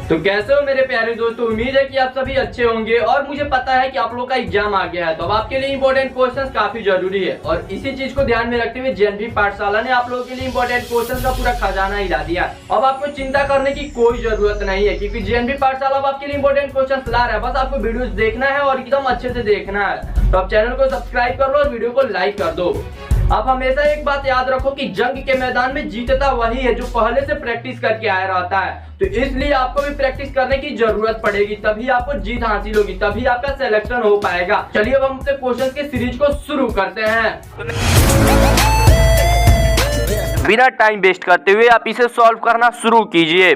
तो कैसे हो मेरे प्यारे दोस्तों, उम्मीद है कि आप सभी अच्छे होंगे। और मुझे पता है कि आप लोग का एग्जाम आ गया है, तो अब आपके लिए इंपॉर्टेंट क्वेश्चंस काफी जरूरी है। और इसी चीज को ध्यान में रखते हुए जेएनवी पाठशाला ने आप लोगों के लिए इंपॉर्टेंट क्वेश्चंस का पूरा खजाना हिला दिया है। अब आपको चिंता करने की कोई जरूरत नहीं है, क्योंकि जेएनवी पाठशाला अब आपके लिए इंपॉर्टेंट क्वेश्चंस ला रहा है। बस आपको वीडियोस देखना है और एकदम अच्छे से देखना है। तो आप चैनल को सब्सक्राइब कर लो और वीडियो को लाइक कर दो। आप हमेशा एक बात याद रखो कि जंग के मैदान में जीतता वही है जो पहले से प्रैक्टिस करके आया रहता है। तो इसलिए आपको भी प्रैक्टिस करने की जरूरत पड़ेगी, तभी आपको जीत हासिल होगी, तभी आपका सिलेक्शन हो पाएगा। चलिए अब हम अपने क्वेश्चन के सीरीज को शुरू करते हैं। बिना टाइम वेस्ट करते हुए आप इसे सॉल्व करना शुरू कीजिए।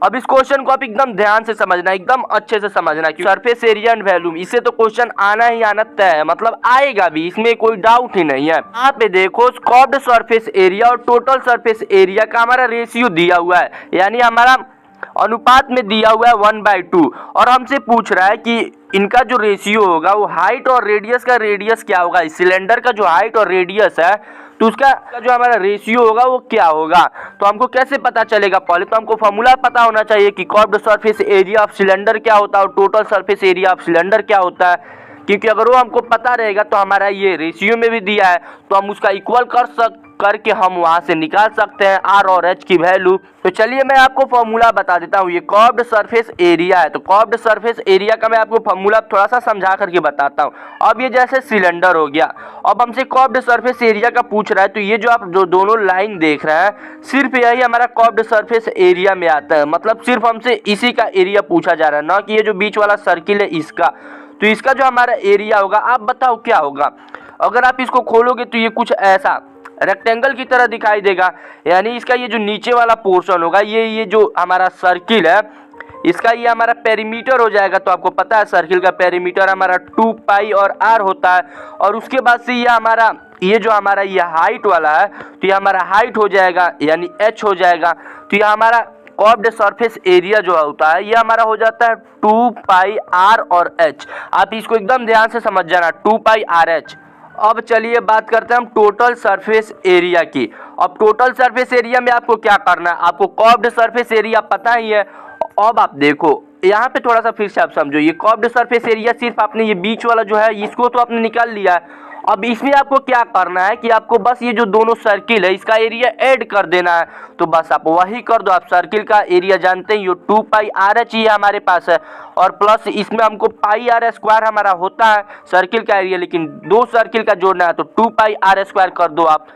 अब इस क्वेश्चन को आप एकदम ध्यान से समझना, एकदम अच्छे से समझना कि सरफेस एरिया एंड वॉल्यूम, इससे तो क्वेश्चन आना ही आना तय है, मतलब आएगा भी, इसमें कोई डाउट ही नहीं है। यहाँ पे देखो कर्व्ड सरफेस एरिया और टोटल सरफेस एरिया का हमारा रेशियो दिया हुआ है, यानी हमारा अनुपात में दिया हुआ है 1/2। और हमसे पूछ रहा है कि इनका जो रेशियो होगा वो हाइट और रेडियस का रेडियस क्या होगा। इस सिलेंडर का जो हाइट और रेडियस है तो उसका जो हमारा रेशियो होगा वो क्या होगा। तो हमको कैसे पता चलेगा, पहले तो हमको फॉर्मूला पता होना चाहिए कि curved surface area of cylinder क्या होता है और total surface area of cylinder क्या होता है। क्योंकि अगर वो हमको पता रहेगा तो हमारा ये रेशियो में भी दिया है तो हम उसका इक्वल करके हम वहां से निकाल सकते हैं आर और एच की वैल्यू। तो चलिए मैं आपको फॉर्मूला बता देता हूँ। ये कर्व्ड सरफेस एरिया है, तो कर्व्ड सरफेस एरिया का मैं आपको फॉर्मूला थोड़ा सा समझा करके बताता हूँ। अब ये जैसे सिलेंडर हो गया, अब हमसे कर्व्ड सरफेस एरिया का पूछ रहा है, तो ये जो आप जो दोनों लाइन देख रहे हैं सिर्फ यही हमारा कर्व्ड सरफेस एरिया में आता है। मतलब सिर्फ हमसे इसी का एरिया पूछा जा रहा है, ना कि ये जो बीच वाला सर्किल है इसका। तो इसका जो हमारा एरिया होगा, आप बताओ क्या होगा। अगर आप इसको खोलोगे तो ये कुछ ऐसा रेक्टेंगल की तरह दिखाई देगा, यानी इसका ये जो नीचे वाला पोर्शन होगा, ये जो हमारा सर्किल है इसका ये हमारा पेरीमीटर हो जाएगा। तो आपको पता है सर्किल का पेरीमीटर हमारा 2 पाई और आर होता है। और उसके बाद से ये जो हमारा ये हाइट वाला है तो ये हमारा हाइट हो जाएगा, यानी एच हो जाएगा। तो ये हमारा कर्व्ड सरफेस एरिया जो होता है ये हमारा हो जाता है 2 पाई आर और एच। आप इसको एकदम ध्यान से समझ जाना, 2 पाई आर एच। अब चलिए बात करते हैं हम टोटल सरफेस एरिया की। अब टोटल सरफेस एरिया में आपको क्या करना है, आपको कर्व्ड सरफेस एरिया पता ही है। अब आप देखो यहाँ पे थोड़ा सा फिर से आप समझो, ये कर्व्ड सरफेस एरिया सिर्फ आपने ये बीच वाला जो है इसको तो आपने निकाल लिया है। अब इसमें आपको क्या करना है कि आपको बस ये जो दोनों सर्किल है इसका एरिया ऐड कर देना है। तो बस आप वही कर दो। आप सर्किल का एरिया जानते हैं, ये 2 पाई आर एच ही हमारे पास है, और प्लस इसमें हमको पाई आर स्क्वायर हमारा होता है सर्किल का एरिया, लेकिन दो सर्किल का जोड़ना है तो 2 पाई आर स्क्वायर कर दो आप,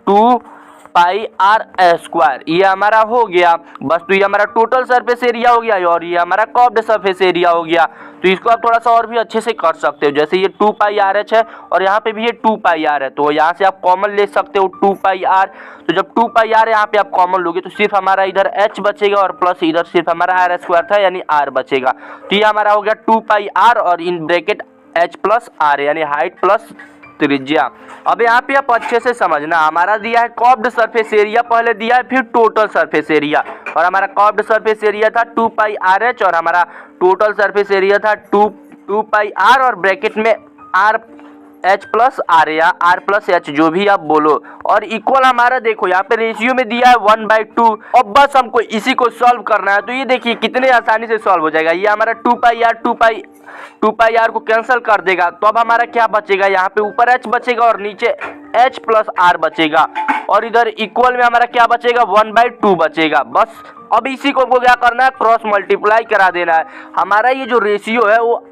2 पाई आर स्क्वायर, ये हमारा हो गया। बस तो ये हमारा टोटल सरफेस एरिया हो गया और ये हमारा कर्व्ड सरफेस एरिया हो गया। तो इसको आप थोड़ा सा और भी अच्छे से कर सकते हो, जैसे ये 2 पाई आर एच है और यहाँ पे भी ये 2 पाई आर है, तो यहाँ से आप कॉमन ले सकते हो 2 पाई आर। तो जब 2 पाई आर यहाँ पे आप कॉमन लोगे तो सिर्फ हमारा इधर एच बचेगा और प्लस इधर सिर्फ हमारा आर स्क्वायर था यानी आर बचेगा। तो ये हमारा हो गया 2 पाई आर और in bracket H plus R, यानी हाइट प्लस त्रिज्या। अब यहाँ पे आप अच्छे से समझना, हमारा दिया है कर्व्ड सरफेस एरिया, पहले दिया है फिर टोटल सरफेस एरिया। और हमारा कर्व्ड सरफेस एरिया था 2 पाई आर एच और हमारा टोटल सरफेस एरिया था 2 पाई आर और ब्रैकेट में आर एच प्लस आर या आर प्लस एच, जो भी आप बोलो। और इक्वल हमारा देखो यहाँ पे रेशियो में दिया है 1/2। अब बस हमको इसी को सॉल्व करना है। तो ये देखिए कितने आसानी से सॉल्व हो जाएगा। ये हमारा 2 पाई आर को कैंसिल कर देगा, तो अब हमारा क्या बचेगा, यहाँ पे ऊपर एच बचेगा और नीचे एच प्लस आर बचेगा। और इधर इक्वल में हमारा क्या बचेगा, 1/2 बचेगा। बस अब इसी को क्या करना है, क्रॉस मल्टीप्लाई करा देना है। हमारा ये जो रेशियो है वो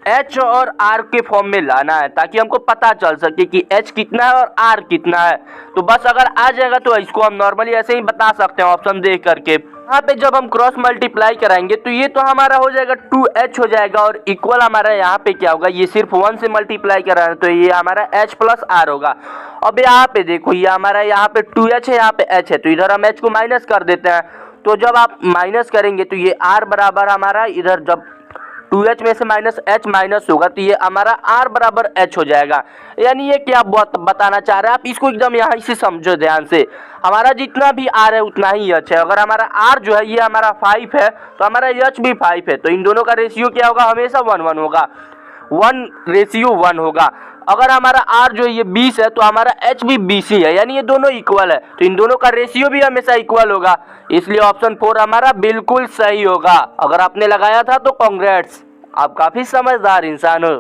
एच और आर के फॉर्म में लाना है, ताकि हमको पता चल सके कि एच कितना है और आर कितना है। तो बस अगर आ जाएगा तो इसको हम नॉर्मली ऐसे ही बता सकते हैं ऑप्शन देख करके। यहाँ पे जब हम क्रॉस मल्टीप्लाई कराएंगे तो ये तो हमारा हो जाएगा 2h हो जाएगा और इक्वल हमारा यहाँ पे क्या होगा, ये सिर्फ 1 से मल्टीप्लाई करा है तो ये हमारा h प्लस आर होगा। अब यहाँ पे देखो ये हमारा यहाँ पे 2h है, यहाँ पे h है, तो इधर हम h को माइनस कर देते हैं। तो जब आप माइनस करेंगे तो ये r बराबर हमारा इधर जब 2h में से माइनस h माइनस होगा तो ये हमारा r बराबर h हो जाएगा। यानी ये क्या बताना चाह रहा है, आप इसको एकदम यहाँ से समझो ध्यान से। हमारा जितना भी r है उतना ही h है। अगर हमारा r जो है ये हमारा 5 है तो हमारा h भी 5 है, तो इन दोनों का रेशियो क्या होगा, हमेशा 1:1 होगा, 1:1 होगा। अगर हमारा r जो ये 20 है तो हमारा h भी 20 ही है, यानी ये दोनों इक्वल है, तो इन दोनों का रेशियो भी हमेशा इक्वल होगा, इसलिए ऑप्शन 4 हमारा बिल्कुल सही होगा। अगर आपने लगाया था तो कांग्रेट्स, आप काफी समझदार इंसान हो।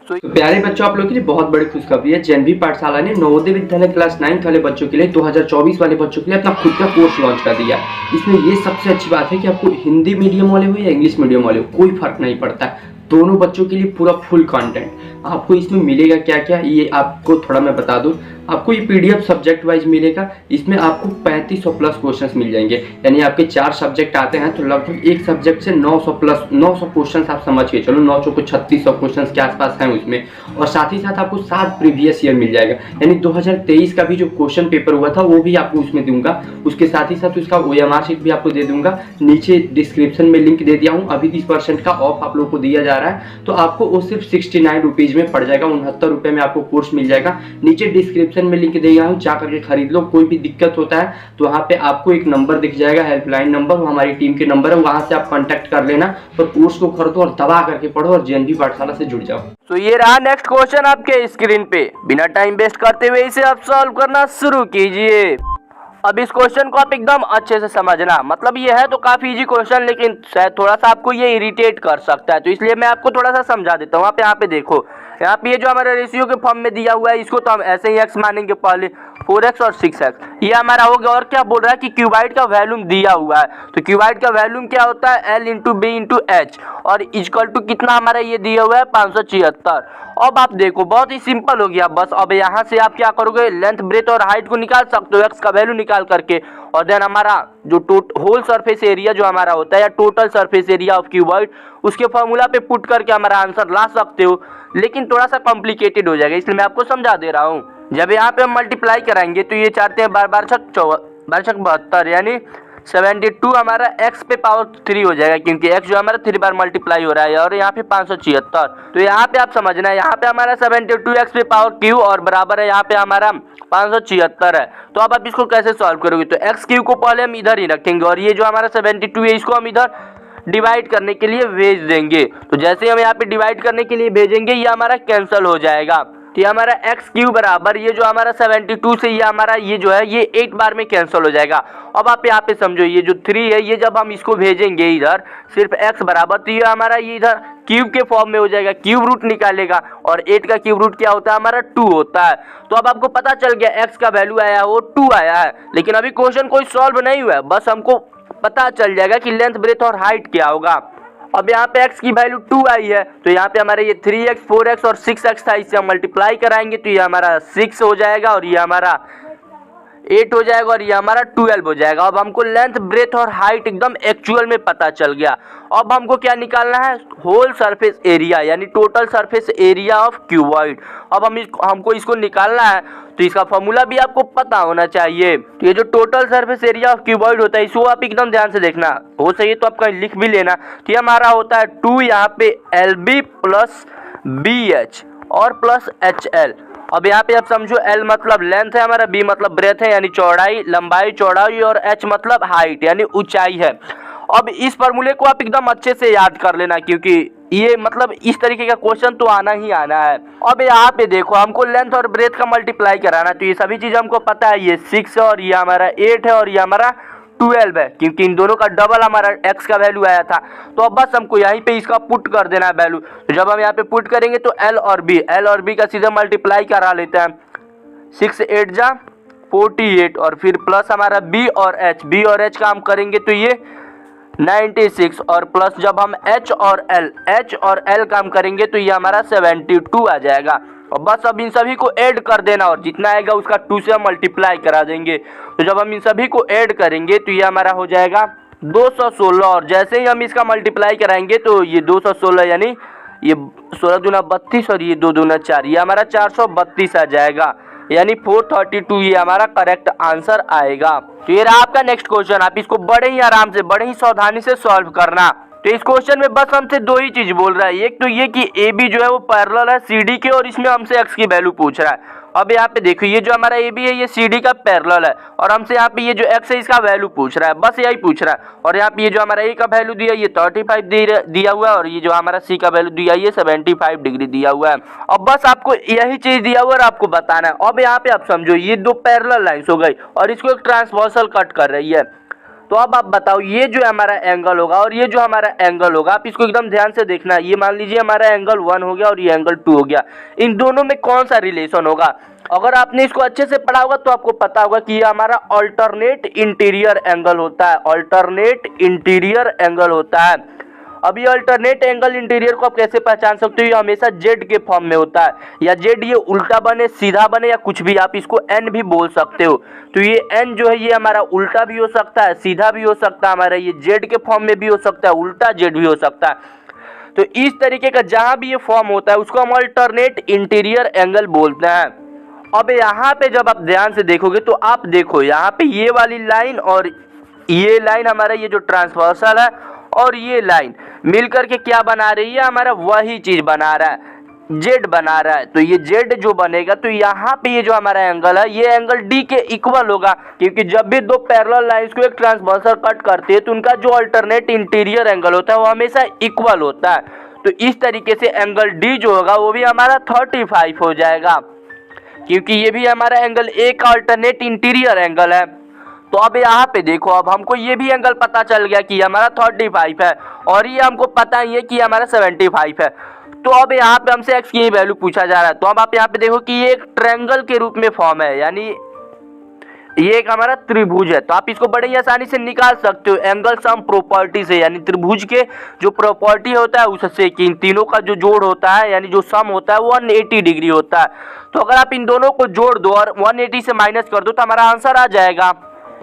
तो प्यारे बच्चों, आप लोग के लिए बहुत बड़ी खुशखबरी है। जेएनवी पाठशाला ने नवोदय विद्यालय क्लास 9 वाले बच्चों के लिए 2024 वाले बच्चों के लिए अपना खुद का कोर्स लॉन्च कर दिया। इसमें ये सबसे अच्छी बात है कि आपको हिंदी मीडियम वाले हो या इंग्लिश मीडियम वाले हो, कोई फर्क नहीं पड़ता, दोनों बच्चों के लिए पूरा फुल कंटेंट आपको इसमें मिलेगा। क्या क्या ये आपको थोड़ा मैं बता दूं, आपको ये पीडीएफ सब्जेक्ट वाइज मिलेगा। इसमें आपको 3500 प्लस क्वेश्चंस मिल जाएंगे, यानी आपके 4 सब्जेक्ट आते हैं तो लगभग एक सब्जेक्ट से 900 प्लस 900 क्वेश्चंस आप समझ के चलो, 900 को 3600 क्वेश्चंस के आसपास हैं उसमें। और साथ ही साथ आपको 7 प्रीवियस ईयर मिल जाएगा, यानी 2023 का भी जो क्वेश्चन पेपर हुआ था वो भी आपको उसमें दूंगा। उसके साथ ही साथ उसका OMR शीट भी आपको दे दूंगा। नीचे डिस्क्रिप्शन में लिंक दे दिया हूँ, अभी 30% का ऑफ आप लोगों को दिया जा रहा है, तो आपको वो सिर्फ 69 रुपीज में पड़ जाएगा, 69 रुपए में आपको कोर्स मिल जाएगा। नीचे डिस्क्रिप्शन में लिंक दिया हूँ, जा करके खरीद लो। कोई भी दिक्कत होता है तो वहाँ पे आपको एक नंबर दिख जाएगा, हेल्पलाइन नंबर, वो हमारी टीम के नंबर है, वहां से आप कांटेक्ट कर लेना। तो कोर्स को खरीदो और दबा करके पढ़ो और जेएनवी पाठशाला से जुड़ जाओ। तो ये रहा नेक्स्ट क्वेश्चन आपके स्क्रीन पे, बिना टाइम वेस्ट करते हुए इसे आप सॉल्व करना शुरू कीजिए। अब इस क्वेश्चन को आप एकदम अच्छे से समझना, मतलब ये है तो काफी इजी क्वेश्चन, लेकिन शायद थोड़ा सा आपको ये इरिटेट कर सकता है, तो इसलिए मैं आपको थोड़ा सा समझा देता हूँ। आप यहाँ पे देखो, यहाँ पे ये जो हमारा रेशियो के फॉर्म में दिया हुआ है, इसको तो हम ऐसे ही x मानेंगे, पहले 4x और 6x, ये हमारा हो गया। और क्या बोल रहा है कि क्यूबाइड का वैल्यूम दिया हुआ है, तो क्यूबाइड का वैल्यूम क्या होता है, L into B into H, और इक्वल टू कितना हमारा ये दिया हुआ है 576। अब आप देखो बहुत ही सिंपल हो गया बस। अब यहाँ से आप क्या करोगे, लेंथ ब्रेथ और हाइट को निकाल सकते हो x का वैल्यू निकाल करके, और देन हमारा जो होल सरफेस एरिया जो हमारा होता है या total surface area of cuboid, उसके फॉर्मूला पे पुट करके हमारा आंसर ला सकते हो। लेकिन थोड़ा सा कॉम्प्लिकेटेड हो जाएगा, इसलिए मैं आपको समझा दे रहा हूँ। जब यहाँ पे हम मल्टीप्लाई कराएंगे तो ये चाहते हैं 12 छक 72, यानी 72 हमारा x पे पावर 3 हो जाएगा, क्योंकि x जो हमारा 3 बार मल्टीप्लाई हो रहा है, और यहाँ पे 576। तो यहाँ पे आप समझना है, यहाँ पे हमारा 72 x पे पावर क्यू और बराबर है यहाँ पे हमारा 576 है। तो अब आप इसको कैसे सॉल्व करोगे, तो एक्स क्यू को पहले हम इधर ही रखेंगे, और ये जो हमारा 72 है इसको हम इधर डिवाइड करने के लिए भेज देंगे। तो जैसे हम यहाँ पे डिवाइड करने के लिए भेजेंगे, ये हमारा कैंसिल हो जाएगा। तो ये हमारा एक्स क्यू बराबर ये जो हमारा 72 से ये हमारा ये जो है ये 8 बार में कैंसिल हो जाएगा। अब आप यहाँ पे समझो, ये जो 3 है, ये जब हम इसको भेजेंगे इधर सिर्फ x बराबर, तो ये हमारा ये इधर क्यूब के फॉर्म में हो जाएगा, क्यूब रूट निकालेगा, और 8 का क्यूब रूट क्या होता है हमारा 2 होता है। तो अब आपको पता चल गया x का वैल्यू आया है वो 2 आया है, लेकिन अभी क्वेश्चन कोई सॉल्व नहीं हुआ है, बस हमको पता चल जाएगा कि लेंथ ब्रेथ और हाइट क्या होगा। अब यहाँ पे x की वैल्यू 2 आई है, तो यहाँ पे हमारे ये 3x 4x और 6x था, इससे हम मल्टीप्लाई कराएंगे तो ये हमारा 6 हो जाएगा, और ये हमारा 8 हो जाएगा, और ये हमारा 12 हो जाएगा। अब हमको लेंथ ब्रेथ और हाइट एकदम एक्चुअल में पता चल गया। अब हमको क्या निकालना है, होल सरफेस एरिया, यानी total surface area of cuboid. अब हमको इसको निकालना है, तो इसका फॉर्मूला भी आपको पता होना चाहिए। तो ये जो total surface area of cuboid होता है, इसको आप एकदम ध्यान से देखना, हो सके तो आप कहीं लिख भी लेना। तो ये हमारा होता है 2 यहाँ पे LB प्लस BH और प्लस HL। अब यहाँ पे आप समझो, L मतलब लेंथ है हमारा, B मतलब ब्रेथ है यानी चौड़ाई, लंबाई चौड़ाई, और H मतलब हाइट यानी ऊंचाई है। अब इस फॉर्मूले को आप एकदम अच्छे से याद कर लेना, क्योंकि ये मतलब इस तरीके का क्वेश्चन तो आना ही आना है। अब यहाँ पे देखो, हमको लेंथ और ब्रेथ का मल्टीप्लाई कराना, तो ये सभी चीज हमको पता है, ये 6 है और ये हमारा 8 है और ये हमारा 12 है, क्योंकि इन दोनों का डबल हमारा x का वैल्यू आया था। तो अब बस हमको यहीं पे इसका पुट कर देना है वैल्यू। तो जब हम यहाँ पे पुट करेंगे तो L और B का सीधा मल्टीप्लाई करा लेते हैं, 6 8 जा 48, और फिर प्लस हमारा B और H का हम करेंगे तो ये 96, और प्लस जब हम H और L काम करेंगे तो ये हमारा 72 आ जाएगा। और बस अब इन सभी को ऐड कर देना, और जितना आएगा उसका 2 से हम मल्टीप्लाई करा देंगे। तो जब हम इन सभी को ऐड करेंगे तो ये हमारा हो जाएगा 216, और जैसे ही हम इसका मल्टीप्लाई कराएंगे तो ये 216 यानी ये 16 दूना 32 और ये 2 दूना 4, ये हमारा 432 आ जाएगा, यानी 432 ये हमारा करेक्ट आंसर आएगा। तो ये रहा आपका नेक्स्ट क्वेश्चन। आप इसको बड़े ही आराम से, बड़े ही सावधानी से सॉल्व करना। तो इस क्वेश्चन में बस हमसे 2 ही चीज बोल रहा है, एक तो ये कि AB जो है वो पैरेलल है CD के, और इसमें हमसे x की वैल्यू पूछ रहा है, अब यहाँ पे देखो ये जो हमारा ए बी है ये सी डी का पैरेलल है और हमसे यहाँ पे ये जो एक्स है इसका वैल्यू पूछ रहा है, बस यही पूछ रहा है। और यहाँ पे ये जो हमारा ए का वैल्यू दिया ये 35 दिया हुआ है और ये जो हमारा सी का वैल्यू दिया ये 75 डिग्री दिया हुआ है। अब बस आपको यही चीज दिया हुआ है और आपको बताना है। अब यहाँ पे आप समझो ये दो पैरेलल लाइंस हो गई और इसको एक ट्रांसवर्सल कट कर रही है। तो अब आप बताओ ये जो हमारा एंगल होगा और ये जो हमारा एंगल होगा, आप इसको एकदम ध्यान से देखना। ये मान लीजिए हमारा एंगल 1 हो गया और ये एंगल 2 हो गया, इन दोनों में कौन सा रिलेशन होगा? अगर आपने इसको अच्छे से पढ़ा होगा तो आपको पता होगा कि ये हमारा अल्टरनेट इंटीरियर एंगल होता है, अल्टरनेट इंटीरियर एंगल होता है। अब ये अल्टरनेट एंगल इंटीरियर को आप कैसे पहचान सकते हो? ये हमेशा जेड के फॉर्म में होता है, या जेड ये उल्टा बने, सीधा बने, या कुछ भी, आप इसको एन भी बोल सकते हो। तो ये एन जो है ये हमारा उल्टा भी हो सकता है, सीधा भी हो सकता है, हमारा ये जेड के फॉर्म में भी हो सकता है, उल्टा जेड भी हो सकता है। तो इस तरीके का जहां भी ये फॉर्म होता है उसको हम अल्टरनेट इंटीरियर एंगल बोलते हैं। अब यहाँ पे जब आप ध्यान से देखोगे तो आप देखो यहाँ पे ये वाली लाइन और ये लाइन हमारा ये जो ट्रांसवर्सल है और ये लाइन मिलकर के क्या बना रही है? हमारा वही चीज बना रहा है, जेड बना रहा है। तो ये जेड जो बनेगा तो यहाँ पे ये जो हमारा एंगल है ये एंगल डी के इक्वल होगा, क्योंकि जब भी दो पैरेलल लाइंस को एक ट्रांसवर्सल कट करते हैं तो उनका जो अल्टरनेट इंटीरियर एंगल होता है वो हमेशा इक्वल होता है। तो इस तरीके से एंगल डी जो होगा वो भी हमारा 35 हो जाएगा, क्योंकि ये भी हमारा एंगल ए का अल्टरनेट इंटीरियर एंगल है। तो अब यहाँ पे देखो, अब हमको ये भी एंगल पता चल गया कि हमारा 35 है और ये हमको पता ही है कि हमारा 75 है। तो अब यहाँ पे हमसे एक्स की वैल्यू पूछा जा रहा है। तो अब आप यहाँ पे देखो कि ये एक ट्रायंगल के रूप में फॉर्म है, यानी ये एक हमारा त्रिभुज है। तो आप इसको बड़े ही आसानी से निकाल सकते हो एंगल सम प्रॉपर्टी से, यानी त्रिभुज के जो प्रॉपर्टी होता है उससे कि इन तीनों का जो जोड़ होता है यानी जो सम होता है वो 180 डिग्री होता है। तो अगर आप इन दोनों को जोड़ दो और 180 से माइनस कर दो तो हमारा आंसर आ जाएगा।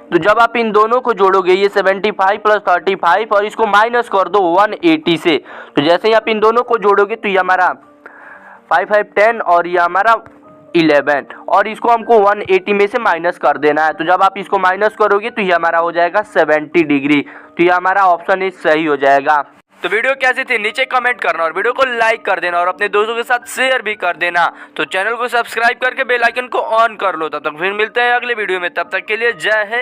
तो जब आप इन दोनों को जोड़ोगे ये 75 प्लस 35 और इसको माइनस कर दो 180 से, तो जैसे ही आप इन दोनों को जोड़ोगे तो ये हमारा 5 5 10 और ये हमारा 11 और इसको हमको 180 में से माइनस कर देना है। तो जब आप इसको माइनस करोगे तो ये हमारा हो जाएगा 70 डिग्री। तो ये हमारा ऑप्शन इज सही हो जाएगा। तो वीडियो कैसी थी नीचे कमेंट करना और वीडियो को लाइक कर देना और अपने दोस्तों के साथ शेयर भी कर देना। तो चैनल को सब्सक्राइब करके बेल आइकन को ऑन कर लो। तब तक फिर मिलते हैं अगले वीडियो में, तब तक के लिए जय हिंद।